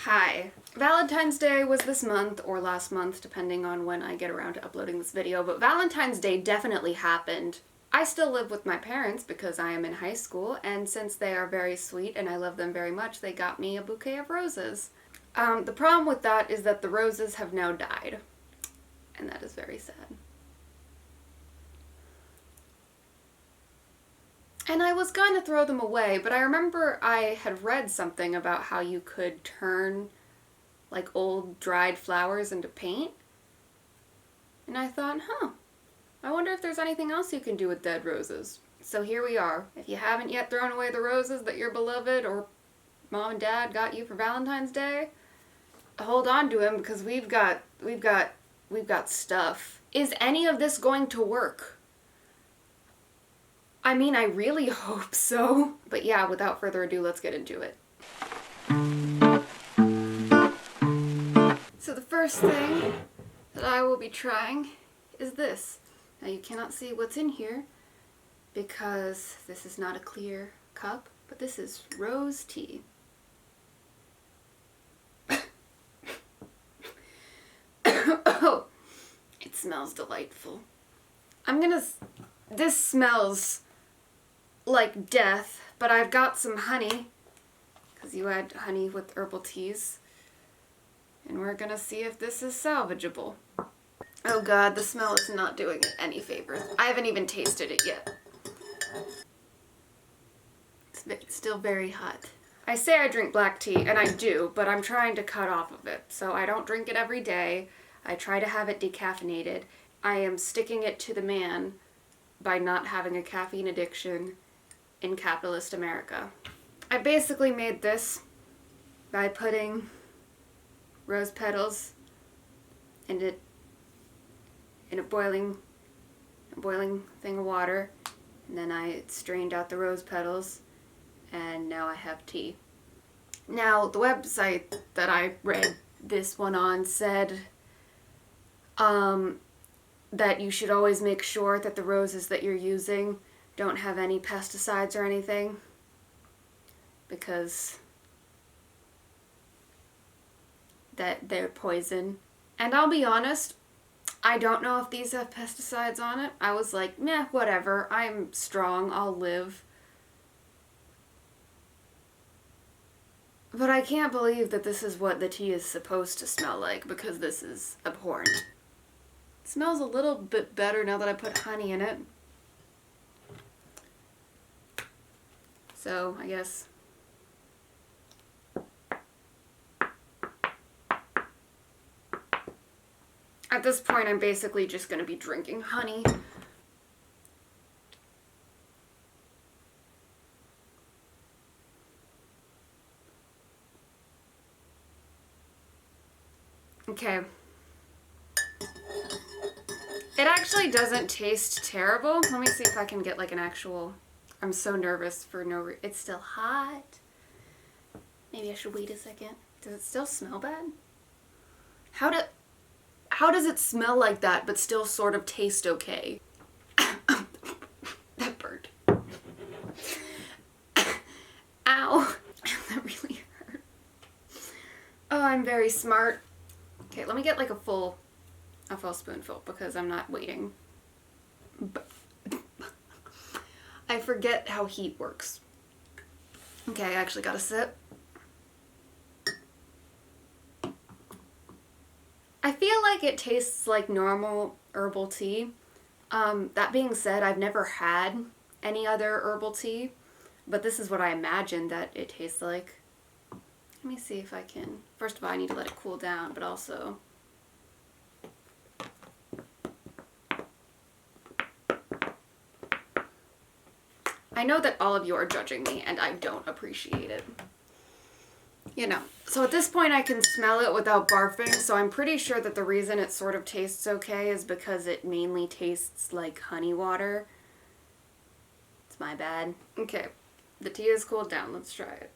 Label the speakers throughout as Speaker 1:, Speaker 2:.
Speaker 1: Hi. Valentine's Day was this month, or last month, depending on when I get around to uploading this video, but Valentine's Day definitely happened. I still live with my parents because I am in high school, and since they are very sweet and I love them very much, they got me a bouquet of roses. The problem with that is that the roses have now died, and that is very sad. And I was gonna throw them away, but I remember I had read something about how you could turn like old dried flowers into paint. And I thought, I wonder if there's anything else you can do with dead roses. So here we are. If you haven't yet thrown away the roses that your beloved or mom and dad got you for Valentine's Day, hold on to them because we've got stuff. Is any of this going to work? I mean, I really hope so. But yeah, without further ado, let's get into it. So the first thing that I will be trying is this. Now you cannot see what's in here because this is not a clear cup, but this is rose tea. Oh, it smells delightful. This smells like death, but I've got some honey, because you add honey with herbal teas, and we're gonna see if this is salvageable. Oh god, the smell is not doing it any favors. I haven't even tasted it yet. It's still very hot. I say I drink black tea, and I do, but I'm trying to cut off of it, so I don't drink it every day. I try to have it decaffeinated. I am sticking it to the man by not having a caffeine addiction in capitalist America. I basically made this by putting rose petals in a boiling thing of water, and then I strained out the rose petals, and now I have tea. Now, the website that I read this one on said that you should always make sure that the roses that you're using don't have any pesticides or anything, because that they're poison. And I'll be honest, I don't know if these have pesticides on it. I was like, meh, whatever, I'm strong, I'll live. But I can't believe that this is what the tea is supposed to smell like, because this is abhorrent. It smells a little bit better now that I put honey in it. So, I guess. At this point, I'm basically just going to be drinking honey. Okay. It actually doesn't taste terrible. Let me see if I can get like an actual... I'm so nervous for no reason. It's still hot. Maybe I should wait a second. Does it still smell bad? How does it smell like that but still sort of taste okay? That burned. Ow. That really hurt. Oh, I'm very smart. Okay, let me get like a full spoonful because I'm not waiting. I forget how heat works. Okay, I actually got a sip. I feel like it tastes like normal herbal tea. That being said, I've never had any other herbal tea, but this is what I imagine that it tastes like. Let me see if I can... First of all, I need to let it cool down, but also... I know that all of you are judging me, and I don't appreciate it. You know. So at this point I can smell it without barfing, so I'm pretty sure that the reason it sort of tastes okay is because it mainly tastes like honey water. It's my bad. Okay. The tea is cooled down. Let's try it.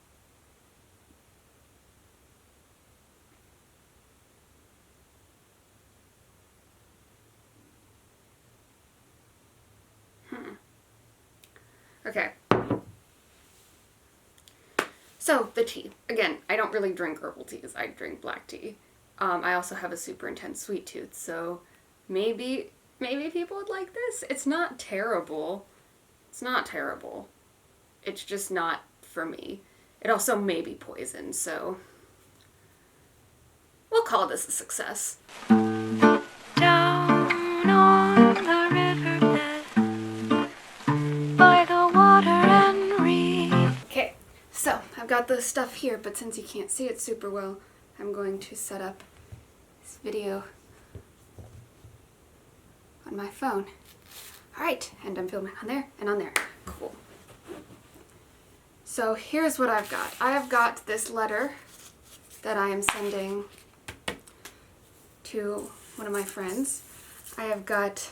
Speaker 1: Okay. So, the tea. Again, I don't really drink herbal teas. I drink black tea. I also have a super intense sweet tooth, so maybe people would like this. It's not terrible. It's not terrible. It's just not for me. It also may be poison, so we'll call this a success. Down on the riverbed by the water and reed. Okay, so I've got the stuff here, but since you can't see it super well, I'm going to set up this video on my phone. Alright, and I'm filming on there and on there. Cool. So here's what I've got. I have got this letter that I am sending to one of my friends. I have got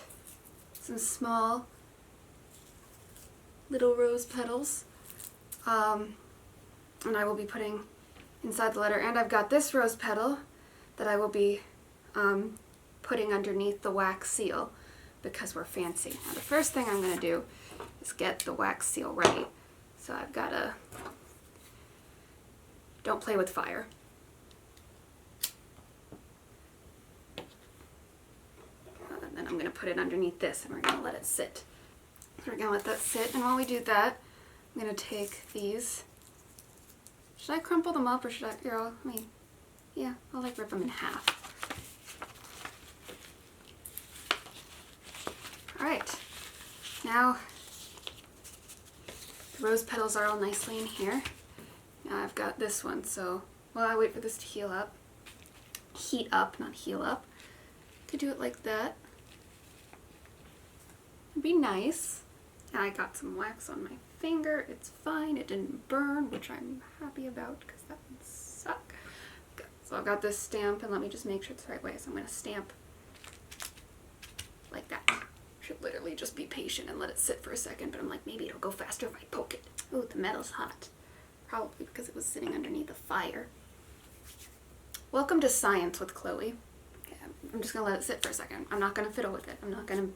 Speaker 1: some small little rose petals, and I will be putting inside the letter. And I've got this rose petal that I will be putting underneath the wax seal because we're fancy. Now the first thing I'm going to do is get the wax seal ready. So I've got to, don't play with fire. And then I'm going to put it underneath this and we're going to let it sit. So we're going to let that sit, and while we do that, I'm going to take these. Should I crumple them up or should I, yeah, I'll like rip them in half. Alright, now the rose petals are all nicely in here. Now I've got this one, so while I wait for this to heat up, not heal up, could do it like that. It'd be nice. Now I got some wax on my finger. It's fine. It didn't burn, which I'm happy about because that would suck. Okay, so I've got this stamp, and let me just make sure it's the right way. So I'm going to stamp like that. Should literally just be patient and let it sit for a second, but I'm like, maybe it'll go faster if I poke it. Ooh, the metal's hot. Probably because it was sitting underneath a fire. Welcome to science with Chloe. Okay, I'm just going to let it sit for a second. I'm not going to fiddle with it. I'm not going to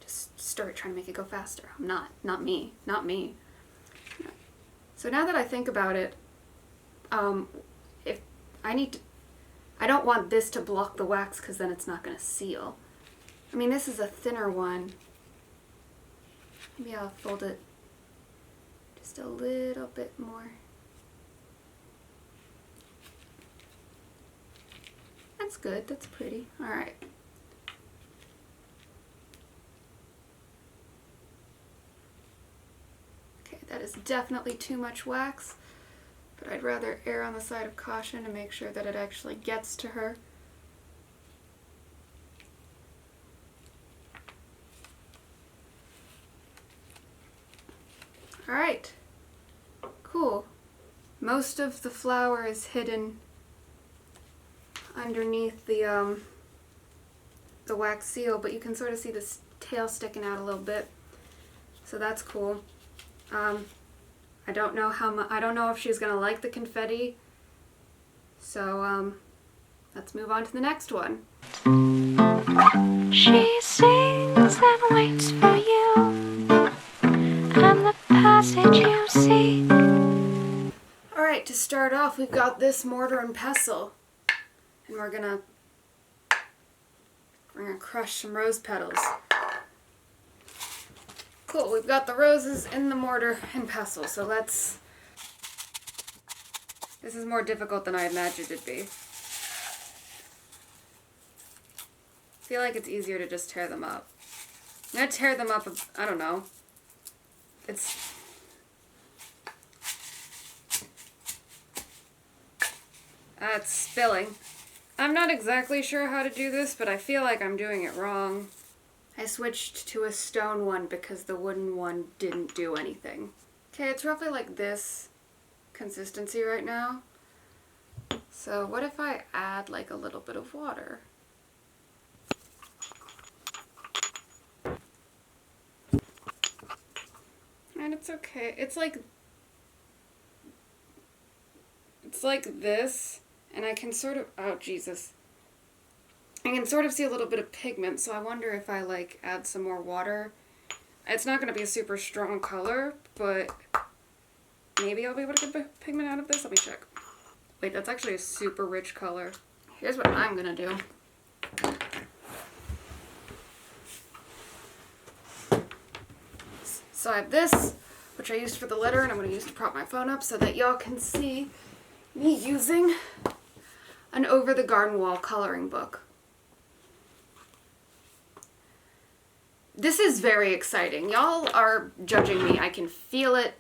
Speaker 1: just stir it trying to make it go faster. I'm not. Not me. Not me. So now that I think about it, if I don't want this to block the wax because then it's not going to seal. I mean, this is a thinner one. Maybe I'll fold it just a little bit more. That's good. That's pretty. All right. Okay, that is definitely too much wax, but I'd rather err on the side of caution to make sure that it actually gets to her. Alright, cool. Most of the flower is hidden underneath the wax seal, but you can sort of see this tail sticking out a little bit, so that's cool. I don't know I don't know if she's gonna like the confetti, so let's move on to the next one. She sings and waits for you, and the passage you see. Alright, to start off, we've got this mortar and pestle, and we're gonna crush some rose petals. Cool, we've got the roses in the mortar and pestle, so let's... This is more difficult than I imagined it'd be. I feel like it's easier to just tear them up. I'm gonna tear them up, I don't know. It's spilling. I'm not exactly sure how to do this, but I feel like I'm doing it wrong. I switched to a stone one because the wooden one didn't do anything. Okay, it's roughly like this consistency right now. So what if I add like a little bit of water? And it's okay. It's like this, and I can sort of, oh Jesus. I can sort of see a little bit of pigment, so I wonder if I like add some more water. It's not going to be a super strong color, but maybe I'll be able to get pigment out of this. Let me check. Wait, that's actually a super rich color. Here's what I'm gonna do. So I have this, which I used for the letter, and I'm going to use to prop my phone up so that y'all can see me using an over the garden wall coloring book. This is very exciting. Y'all are judging me. I can feel it.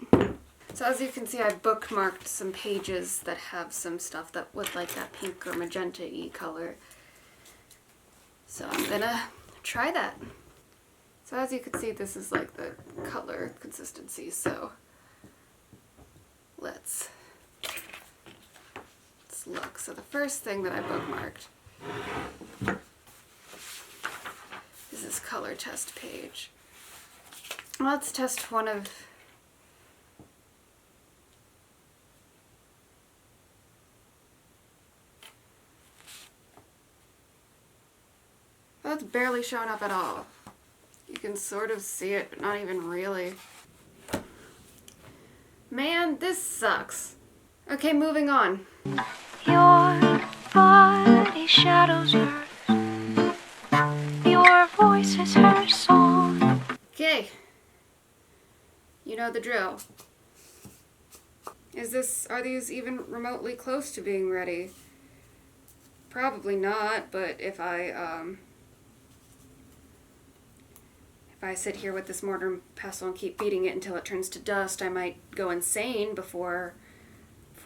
Speaker 1: So as you can see, I've bookmarked some pages that have some stuff that with like that pink or magenta-y color. So I'm gonna try that. So as you can see, this is like the color consistency, so let's look. So the first thing that I bookmarked is this color test page. Let's test one of that's barely showing up at all. You can sort of see it, but not even really. Man, this sucks. Okay, moving on.
Speaker 2: Your body shadows hers. Your voice is her song.
Speaker 1: Okay. You know the drill. Are these even remotely close to being ready? Probably not, but if I sit here with this mortar and pestle and keep beating it until it turns to dust, I might go insane before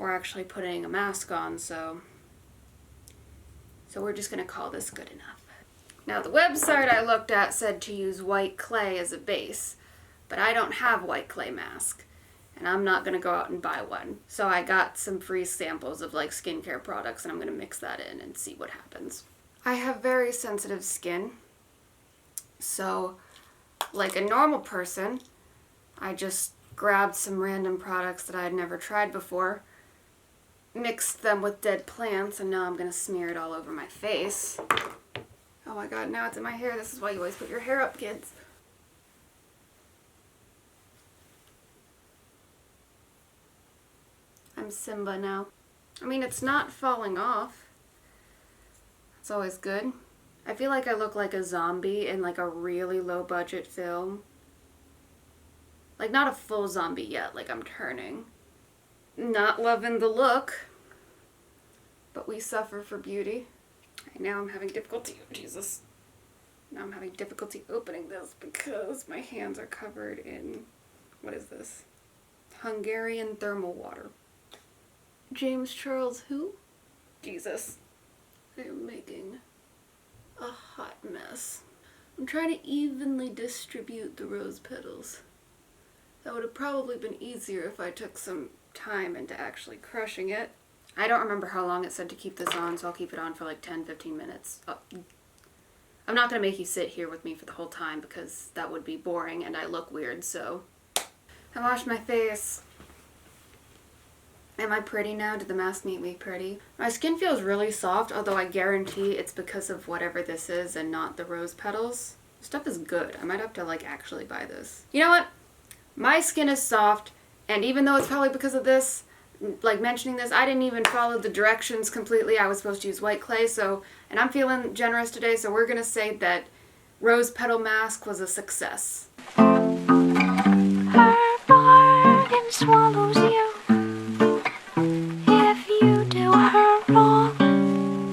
Speaker 1: actually putting a mask on, so we're just going to call this good enough. Now, the website I looked at said to use white clay as a base, but I don't have white clay mask, and I'm not going to go out and buy one. So I got some free samples of like skincare products, and I'm going to mix that in and see what happens. I have very sensitive skin, so like a normal person, I just grabbed some random products that I had never tried before, mixed them with dead plants, and now I'm going to smear it all over my face. Oh my god, now it's in my hair. This is why you always put your hair up, kids. I'm Simba now. I mean, it's not falling off. It's always good. I feel like I look like a zombie in like a really low budget film. Like not a full zombie yet, like I'm turning. Not loving the look, but we suffer for beauty. Right now I'm having difficulty, oh Jesus. Now I'm having difficulty opening this because my hands are covered in, what is this? Hungarian thermal water. James Charles who? Jesus. I am making a hot mess. I'm trying to evenly distribute the rose petals. That would have probably been easier if I took some time into actually crushing it. I don't remember how long it said to keep this on, so I'll keep it on for like 10-15 minutes. I'm not going to make you sit here with me for the whole time because that would be boring and I look weird, so. I washed my face. Am I pretty now? Did the mask make me pretty? My skin feels really soft, although I guarantee it's because of whatever this is and not the rose petals. Stuff is good. I might have to like actually buy this. You know what? My skin is soft, and even though it's probably because of this, like mentioning this, I didn't even follow the directions completely. I was supposed to use white clay, so, and I'm feeling generous today, so we're gonna say that rose petal mask was a success.
Speaker 2: Her bargain swallows you if you do her wrong.